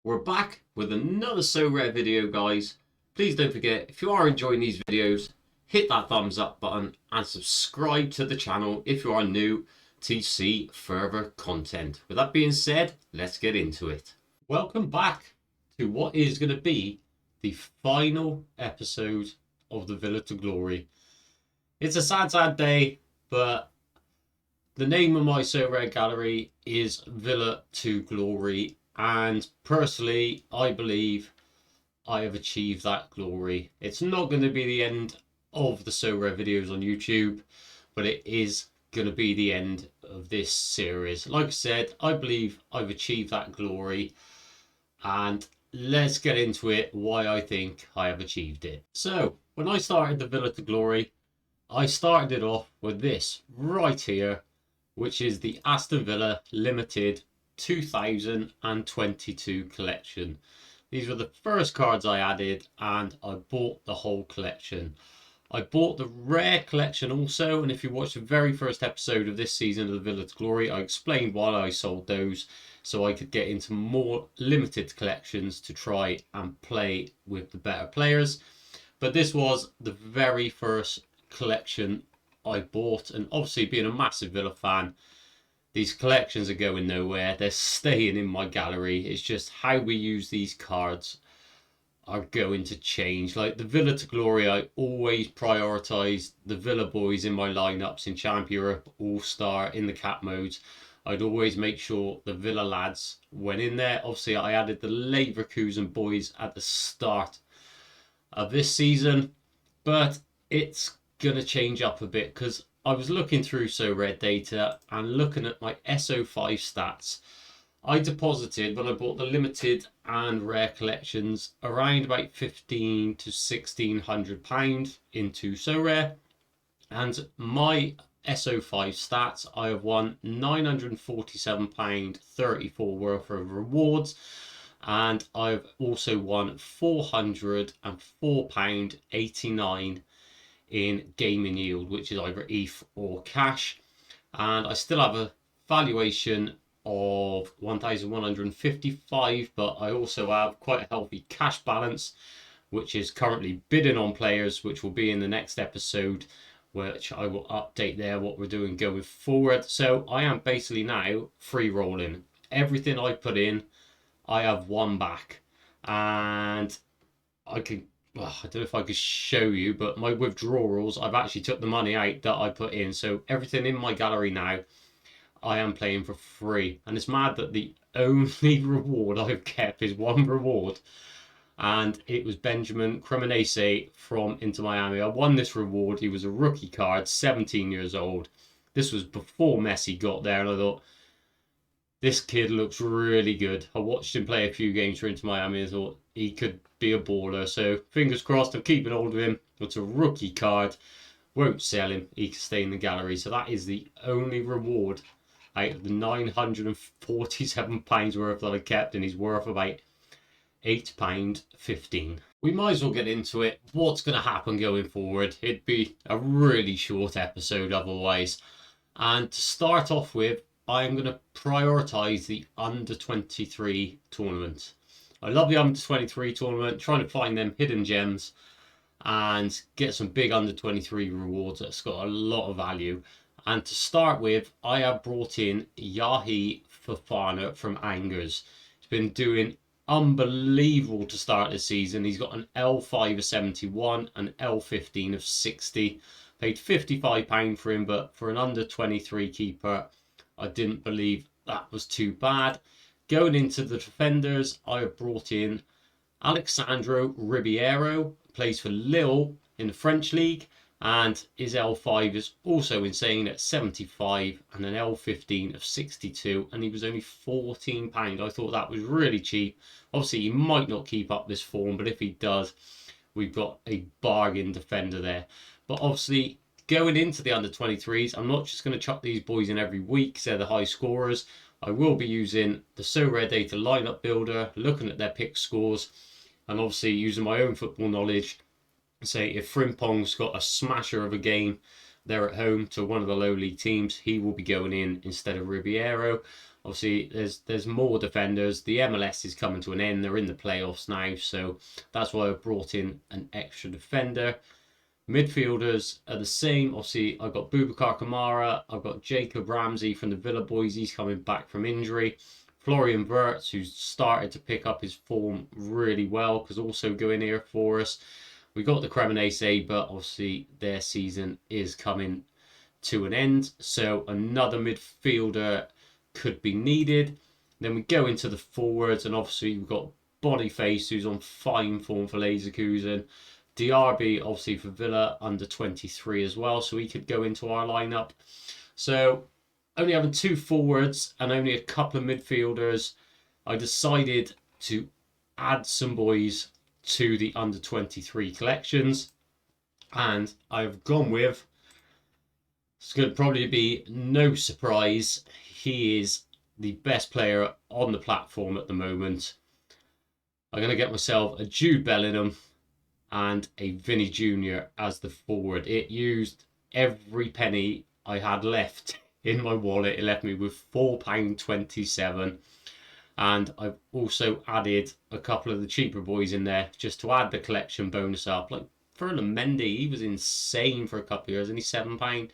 We're back with another Sorare video, guys. Please don't forget, if you are enjoying these videos, hit that thumbs up button and subscribe to the channel if you are new to see further content. With that being said, let's get into it. Welcome back to what is going to be the final episode of the Villa to Glory. It's a sad day, but the name of my Sorare gallery is Villa to Glory, and personally I believe I have achieved that glory. It's not going to be the end of the Sorare videos on YouTube, but it is going to be the end of this series. Like I said, I believe I've achieved that glory, and let's get into it, why I think I have achieved it. So when I started the Villa to Glory, I started it off with this right here, which is the Aston Villa Limited 2022 collection. These were the first cards I added, and I bought the whole collection. I bought the rare collection also, and if you watched the very first episode of this season of the Villa to Glory, I explained why I sold those, so I could get into more limited collections to try and play with the better players. But this was the very first collection I bought, and obviously being a massive Villa fan, these collections are going nowhere. They're staying in my gallery. It's just how we use these cards are going to change. Like the Villa to Glory, I always prioritise the Villa boys in my lineups in Champ Europe, All-Star, in the cap modes. I'd always make sure the Villa lads went in there. Obviously, I added the Leverkusen boys at the start of this season, but it's going to change up a bit because I was looking through Sorare data and looking at my SO5 stats. I deposited, when I bought the limited and rare collections, around about £1,500 to £1,600 into Sorare, and my SO5 stats, I have won £947.34 worth of rewards, and I've also won £404.89 in gaming yield, which is either ETH or cash, and I still have a valuation of 1,155, but I also have quite a healthy cash balance, which is currently bidding on players, which will be in the next episode, which I will update there what we're doing going forward. So I am basically now free rolling. Everything I put in, I have won back, and I can, well, I don't know if I could show you, but my withdrawals, I've actually took the money out that I put in. So everything in my gallery now, I am playing for free. And it's mad that the only reward I've kept is one reward. And it was Benjamin Cremonese from Inter Miami. I won this reward. He was a rookie card, 17 years old. This was before Messi got there. And I thought, this kid looks really good. I watched him play a few games for Inter Miami and thought he could be a baller. So fingers crossed, I'm keeping hold of him. It's a rookie card. Won't sell him. He can stay in the gallery. So that is the only reward out of the £947 worth that I kept, and he's worth about £8.15. We might as well get into it. What's going to happen going forward? It'd be a really short episode otherwise. And to start off with, I'm going to prioritise the under-23 tournament. I love the under-23 tournament, trying to find them hidden gems and get some big under-23 rewards that's got a lot of value. And to start with, I have brought in Yahi Fofana from Angers. He's been doing unbelievable to start this season. He's got an L5 of 71, an L15 of 60. Paid £55 for him, but for an under-23 keeper, I didn't believe that was too bad. Going into the defenders, I have brought in Alexandro Ribeiro, plays for Lille in the French league, and his L5 is also insane at 75 and an L15 of 62, and he was only £14. I thought that was really cheap. Obviously, he might not keep up this form, but if he does, we've got a bargain defender there. But obviously, going into the under-23s, I'm not just going to chuck these boys in every week because they're the high scorers. I will be using the Sorare Data lineup builder, looking at their pick scores, and obviously using my own football knowledge. Say if Frimpong's got a smasher of a game, they're at home to one of the low league teams. He will be going in instead of Ribeiro. Obviously, there's more defenders. The MLS is coming to an end. They're in the playoffs now, so that's why I've brought in an extra defender. Midfielders are the same. Obviously, I've got Boubacar Kamara. I've got Jacob Ramsey from the Villa boys. He's coming back from injury. Florian Wirtz, who's started to pick up his form really well, because also going here for us. We got the Cremonese, but obviously their season is coming to an end. So another midfielder could be needed. Then we go into the forwards, and obviously we've got Boniface, who's on fine form for Leverkusen. Diarby, obviously for Villa, under 23 as well, so he could go into our lineup. So only having 2 forwards and only a couple of midfielders, I decided to add some boys to the under 23 collections, and I've gone with, it's going to probably be no surprise, he is the best player on the platform at the moment. I'm going to get myself a Jude Bellingham and a Vinny Jr. as the forward. It used every penny I had left in my wallet. It left me with £4.27. And I've also added a couple of the cheaper boys in there just to add the collection bonus up. Like Ferland Mendy, he was insane for a couple of years, and he's £7.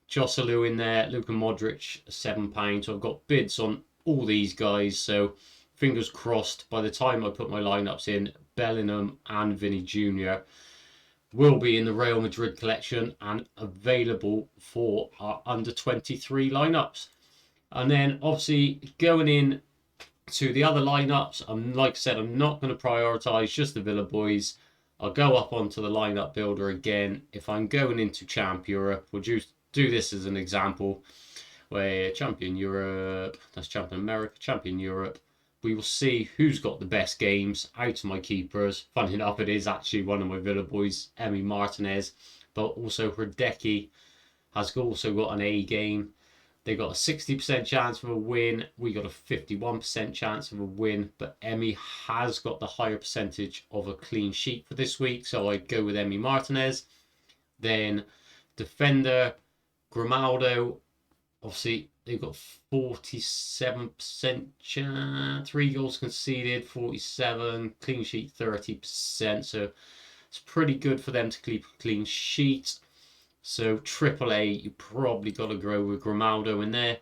Joselu in there, Luka Modric, £7. So I've got bids on all these guys. So fingers crossed, by the time I put my lineups in, Bellingham and Vinny Jr. will be in the Real Madrid collection and available for our under 23 lineups. And then obviously going in to the other lineups, like I said, I'm not going to prioritise just the Villa boys. I'll go up onto the lineup builder again. If I'm going into Champ Europe, we'll just do this as an example, where Champion Europe, that's Champion America, Champion Europe, we will see who's got the best games out of my keepers. Funny enough, it is actually one of my Villa boys, Emi Martinez, but also Hrdecki has also got an A game. They got a 60% chance of a win. We got a 51% chance of a win, but Emi has got the higher percentage of a clean sheet for this week, so I'd go with Emi Martinez. Then defender, Grimaldo, obviously they've got 47% chance, 3 goals conceded, 47, clean sheet 30%, so it's pretty good for them to keep a clean sheet. So AAA, you probably got to go with Grimaldo in there.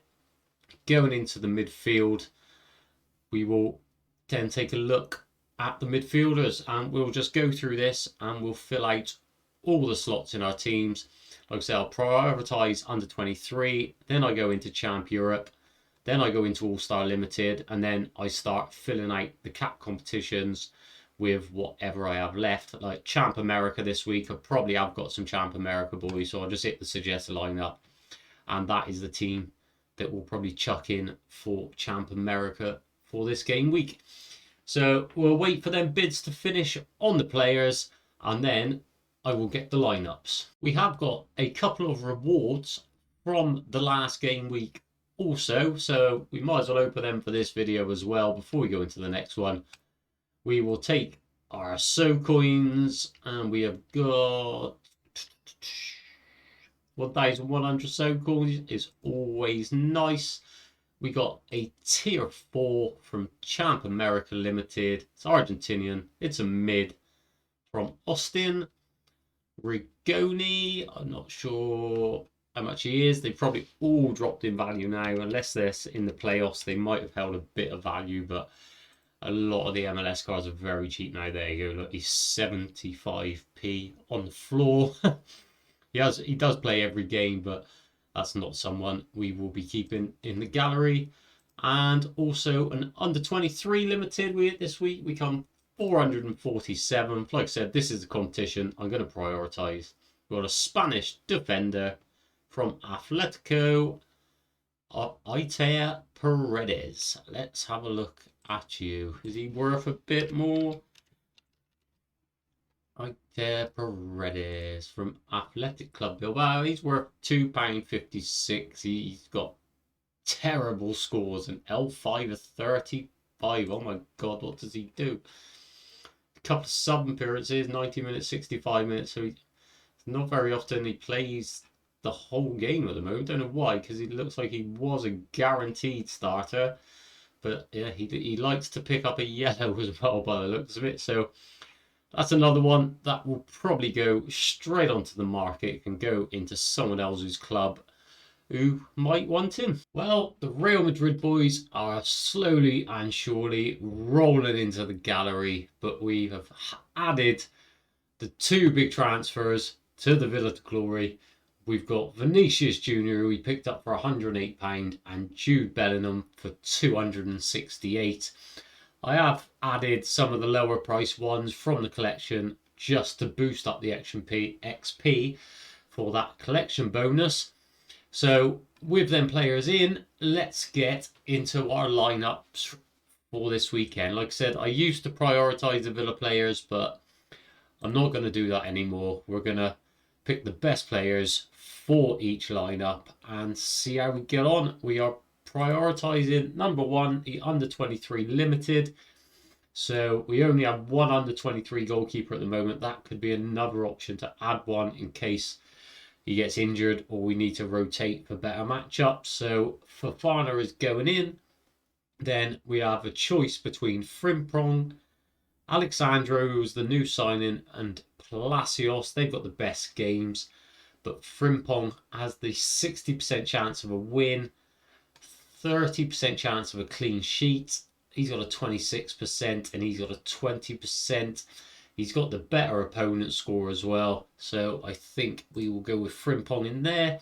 Going into the midfield, we will then take a look at the midfielders, and we'll just go through this and we'll fill out all the slots in our teams. Like I said, I'll prioritise under 23, then I go into Champ Europe, then I go into All-Star Limited, and then I start filling out the cap competitions with whatever I have left. Like Champ America this week, I probably have got some Champ America boys, so I'll just hit the suggested lineup, and that is the team that will probably chuck in for Champ America for this game week. So we'll wait for them bids to finish on the players, and then I will get the lineups. We have got a couple of rewards from the last game week also, so we might as well open them for this video as well before we go into the next one. We will take our SO coins, and we have got 1,100 SO coins. Is always nice. We got a tier 4 from Champ America Limited. It's Argentinian. It's a mid from Austin. Rigoni, I'm not sure how much he is. They probably all dropped in value now, unless they're in the playoffs. They might have held a bit of value, but a lot of the MLS cards are very cheap now. There you go. Look, he's 75p on the floor. He does play every game, but that's not someone we will be keeping in the gallery. And also an under 23 limited this week. We come 447. Like I said, this is the competition I'm going to prioritise. We've got a Spanish defender from Atletico, Aitor Paredes. Let's have a look at you. Is he worth a bit more? Aitor Paredes from Athletic Club Bilbao. He's worth £2.56. He's got terrible scores. An L5 of 35. Oh my god, what does he do? A couple of sub appearances, 90 minutes, 65 minutes. So not very often he plays the whole game at the moment. Don't know why, because it looks like he was a guaranteed starter. But yeah, he likes to pick up a yellow as well by the looks of it. So that's another one that will probably go straight onto the market and go into someone else's club who might want him. Well, the Real Madrid boys are slowly and surely rolling into the gallery, but we have added the two big transfers to the Villa to Glory. We've got Vinicius Jr., who we picked up for £108, and Jude Bellingham for £268. I have added some of the lower price ones from the collection just to boost up the XP for that collection bonus. So with them players in, let's get into our lineups for this weekend. Like I said, I used to prioritise the Villa players, but I'm not going to do that anymore. We're going to pick the best players for each lineup and see how we get on. We are prioritising number one, the under 23 limited. So we only have one under 23 goalkeeper at the moment. That could be another option to add one in case he gets injured or we need to rotate for better matchups. So Fofana is going in. Then we have a choice between Frimpong, Alexandro, who's the new signing, and Palacios. They've got the best games, but Frimpong has the 60% chance of a win, 30% chance of a clean sheet. He's got a 26% and he's got a 20%. He's got the better opponent score as well. So I think we will go with Frimpong in there.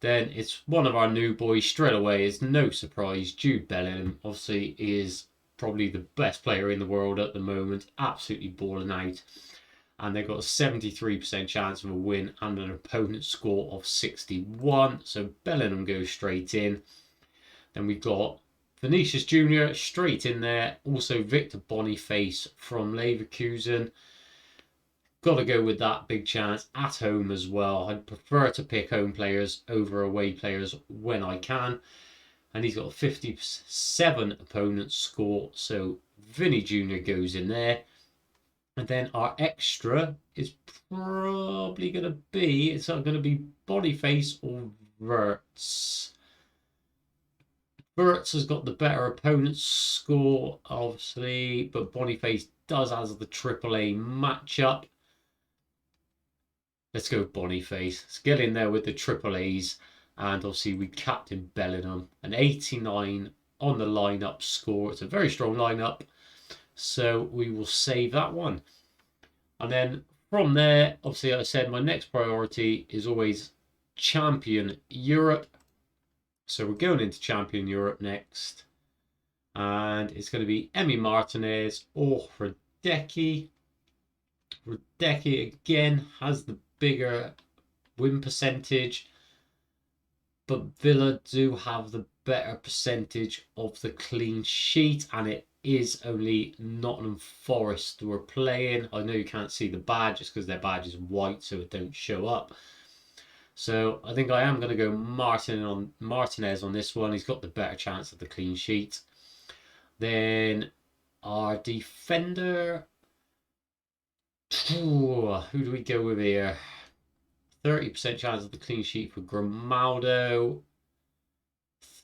Then it's one of our new boys straight away. It's no surprise. Jude Bellingham obviously is probably the best player in the world at the moment. Absolutely balling out. And they've got a 73% chance of a win and an opponent score of 61. So Bellingham goes straight in. Then we've got Vinicius Jr. straight in there. Also Victor Boniface from Leverkusen. Got to go with that big chance at home as well. I'd prefer to pick home players over away players when I can. And he's got a 57 opponent score. So Vinny Jr. goes in there. And then our extra is probably going to be, it's not going to be Boniface or Wirtz. Wirtz has got the better opponent score, obviously, but Boniface does as the AAA matchup. Let's go with Boniface. Let's get in there with the AAAs. And obviously we captain Bellingham. An 89 on the lineup score. It's a very strong lineup. So we will save that one. And then from there, obviously I said my next priority is always Champion Europe. So we're going into Champion Europe next. And it's going to be Emi Martinez or Hradecky. Hradecky again has the bigger win percentage. But Villa do have the better percentage of the clean sheet. And it is only Nottingham Forest we're playing. I know you can't see the badge just because their badge is white so it don't show up. So I think I am going to go Martinez on this one. He's got the better chance of the clean sheet. Then our defender. Who do we go with here? 30% chance of the clean sheet for Grimaldo.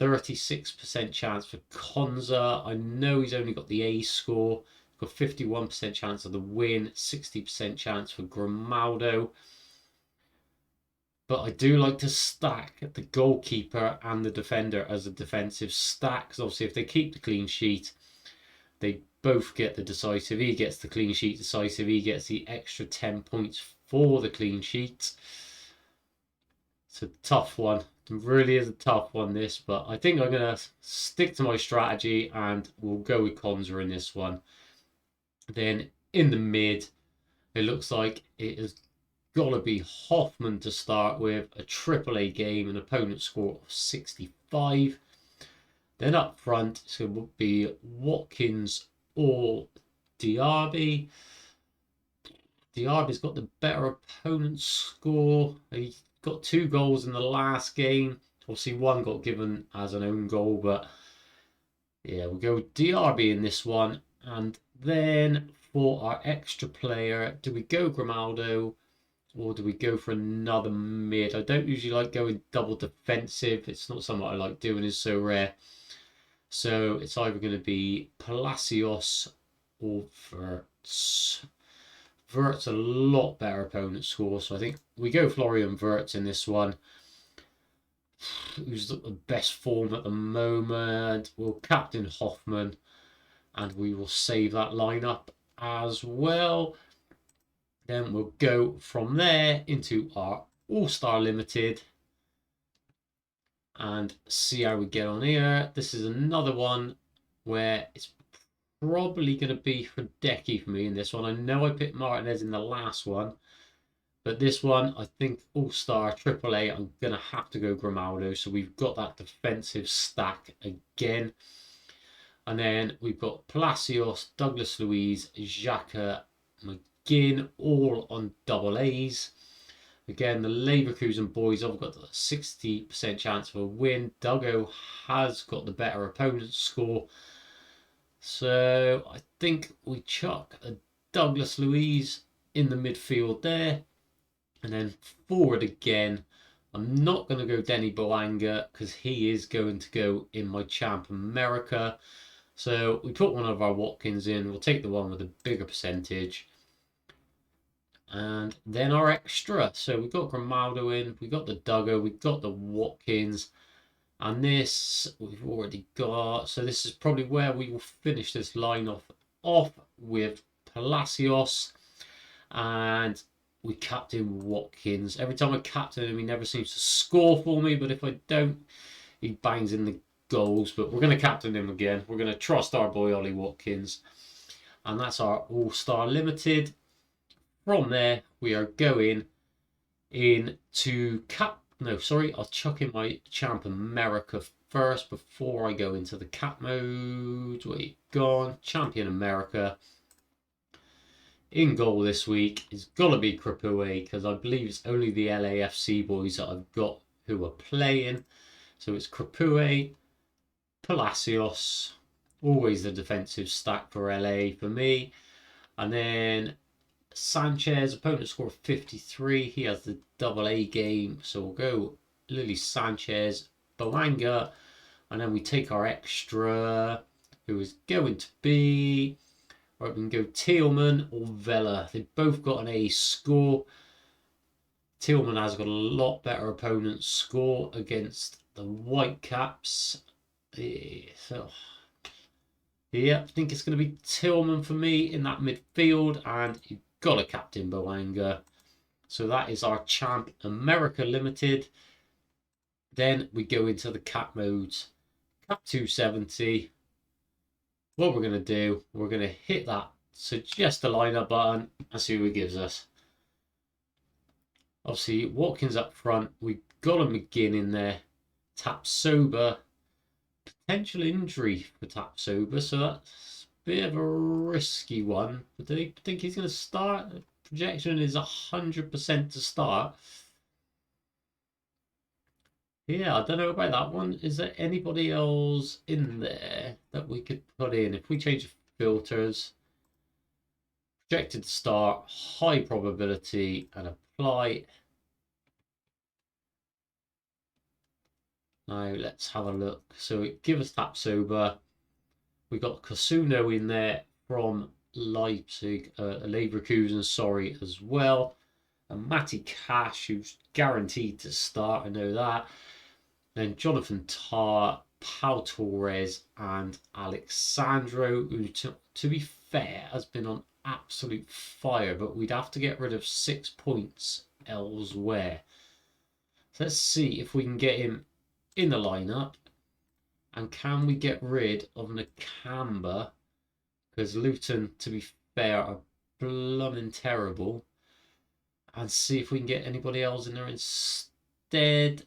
36% chance for Konza. I know he's only got the A score. Got 51% chance of the win. 60% chance for Grimaldo. But I do like to stack the goalkeeper and the defender as a defensive stack. Because obviously if they keep the clean sheet, they both get the decisive. He gets the clean sheet decisive. He gets the extra 10 points for the clean sheet. It's a tough one. It really is a tough one, this. But I think I'm going to stick to my strategy and we'll go with Konza in this one. Then in the mid, it looks like it has got to be Hoffman to start with. A AAA game, an opponent score of 65. Then up front, so it will be Watkins or Diaby. Diaby's got the better opponent score. He got 2 goals in the last game. Obviously, one got given as an own goal, but yeah, we'll go with Diaby in this one. And then for our extra player, do we go Grimaldo or do we go for another mid? I don't usually like going double defensive. It's not something I like doing, is so rare. So it's either going to be Palacios or Verts. Verts a lot better opponent score, so I think we go Florian Verts in this one. Who's the best form at the moment? We'll captain Hoffman, and we will save that lineup as well. Then we'll go from there into our All-Star Limited and see how we get on here. This is another one where it's probably going to be for Decky for me in this one. I know I picked Martinez in the last one, but this one, I think All-Star AAA, I'm going to have to go Grimaldo. So we've got that defensive stack again. And then we've got Palacios, Douglas Luiz, Xhaka, McGinn, all on double A's. Again, the Leverkusen boys have got a 60% chance for a win. Duggo has got the better opponent score. So I think we chuck a Douglas Luiz in the midfield there. And then forward again. I'm not going to go Denny Boanga because he is going to go in my Champ America. So we put one of our Watkins in. We'll take the one with a bigger percentage. And then our extra. So we've got Grimaldo in. We've got the Duggo. We've got the Watkins. And this we've already got. So this is probably where we will finish this line off with Palacios. And we captain Watkins. Every time I captain him, he never seems to score for me. But if I don't, he bangs in the goals. But we're going to captain him again. We're going to trust our boy Ollie Watkins. And that's our All-Star Limited. From there, we are going into I'll chuck in my Champ America first before I go into the cap mode. Wait, gone. Champion America. In goal this week is got to be Krapue because I believe it's only the LAFC boys that I've got who are playing. So it's Krapue, Palacios, always the defensive stack for LA for me. And then Sanchez, opponent score of 53. He has the double A game. So we'll go Lily Sanchez, Boanga. And then we take our extra, who is going to be... Right, we can go Tillman or Vela. They've both got an A score. Tillman has got a lot better opponent score against the Whitecaps. So, yeah, I think it's going to be Tillman for me in that midfield. And you've got a captain Boanga. So that is our Champ America Limited. Then we go into the cap modes. Cap 270. What we're going to do, we're going to hit that suggest a lineup button and see what it gives us. Obviously, Watkins up front. We've got a McGinn in there. Tapsoba. Potential injury for Tapsoba, so that's a bit of a risky one. But do you think he's going to start? The projection is 100% to start. Yeah, I don't know about that one. Is there anybody else in there that we could put in? If we change filters, projected start, high probability, and apply. Now let's have a look. So it gives us Tapsoba. We got Casuno in there from Leipzig, Leverkusen, sorry, as well. And Matty Cash, who's guaranteed to start, I know that. Then Jonathan Tah, Pau Torres, and Alexandro, who, to be fair, has been on absolute fire, but we'd have to get rid of 6 points elsewhere. So let's see if we can get him in the lineup. And can we get rid of Nakamba? Because Luton, to be fair, are blooming terrible. And see if we can get anybody else in there instead.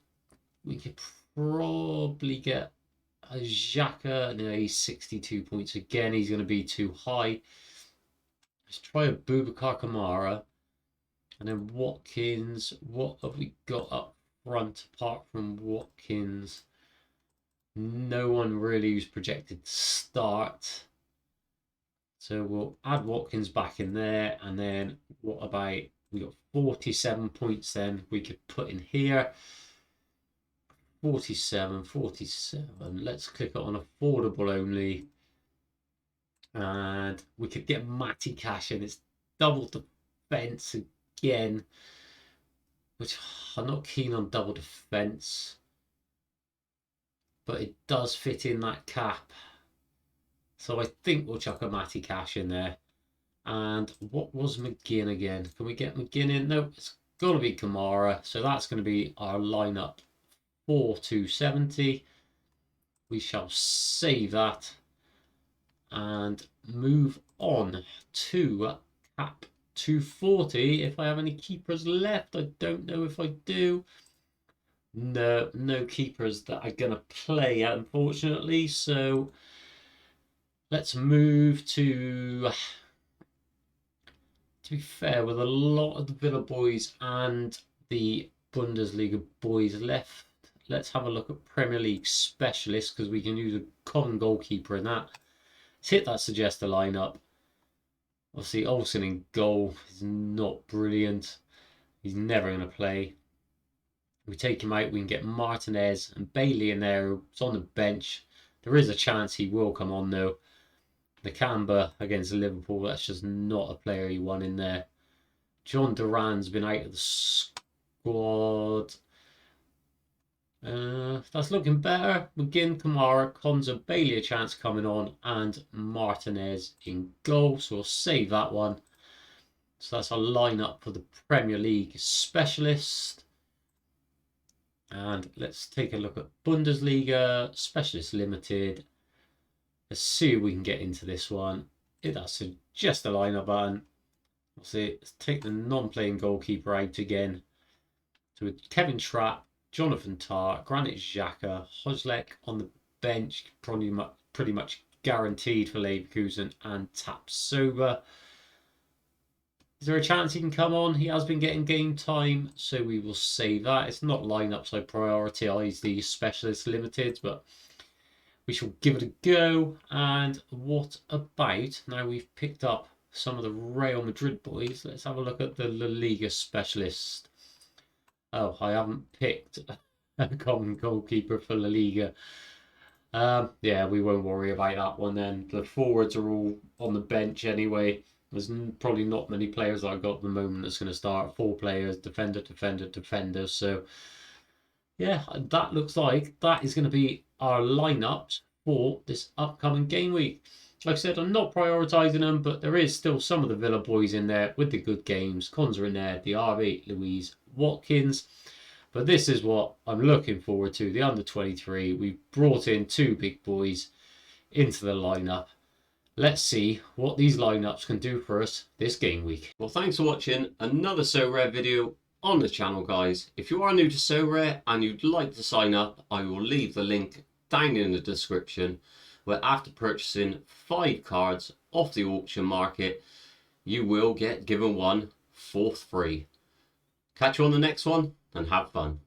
We could probably get a Xhaka. No, he's 62 points again. He's going to be too high. Let's try a Boubacar Kamara. And then Watkins. What have we got up front apart from Watkins? No one really who's projected to start. So we'll add Watkins back in there. And then what about We got 47 points then we could put in here. 47, 47. Let's click on affordable only. And we could get Matty Cash in. It's double defense again, which I'm not keen on double defense, but it does fit in that cap. So I think we'll chuck a Matty Cash in there. And what was McGinn again? Can we get McGinn in? No, it's got to be Kamara. So that's going to be our lineup for 270. We shall save that and move on to cap 240. If I have any keepers left, I don't know if I do. No keepers that are going to play, unfortunately. So let's move to be fair, with a lot of the Villa boys and the Bundesliga boys left, let's have a look at Premier League specialists because we can use a common goalkeeper in that. Let's hit that suggest a lineup. Obviously, Olsen in goal is not brilliant. He's never going to play. We take him out, we can get Martinez and Bailey in there, who's on the bench. There is a chance he will come on though. Nakamba against Liverpool, that's just not a player you want in there. John Duran's been out of the squad. That's looking better. McGinn, Kamara, Konza, Bailey a chance coming on, and Martinez in goal. So we'll save that one. So that's our lineup for the Premier League specialist. And let's take a look at Bundesliga Specialist Limited. Let's see if we can get into this one. That's just a lineup button. Let's take the non-playing goalkeeper out again. So with Kevin Trapp, Jonathan Tah, Granit Xhaka, Hojlek on the bench, probably pretty much guaranteed for Leverkusen, and Tapsoba. Is there a chance he can come on? He has been getting game time, so we will save that. It's not lineups I prioritise the Specialist Limited, but we shall give it a go. And what about, now we've picked up some of the Real Madrid boys, let's have a look at the La Liga Specialist. Oh, I haven't picked a common goalkeeper for La Liga. Yeah, we won't worry about that one then. The forwards are all on the bench anyway. There's probably not many players that I've got at the moment that's going to start. 4 players, defender, defender, defender. So, yeah, that looks like that is going to be our lineups for this upcoming game week. Like I said, I'm not prioritising them, but there is still some of the Villa boys in there with the good games. Cons are in there, the R8, Louise, Watkins. But this is what I'm looking forward to, the under-23. We've brought in 2 big boys into the lineup. Let's see what these lineups can do for us this game week. Well, thanks for watching another Sorare video on the channel, guys. If you are new to Sorare and you'd like to sign up, I will leave the link down in the description, where after purchasing 5 cards off the auction market, you will get given one for free. Catch you on the next one and have fun.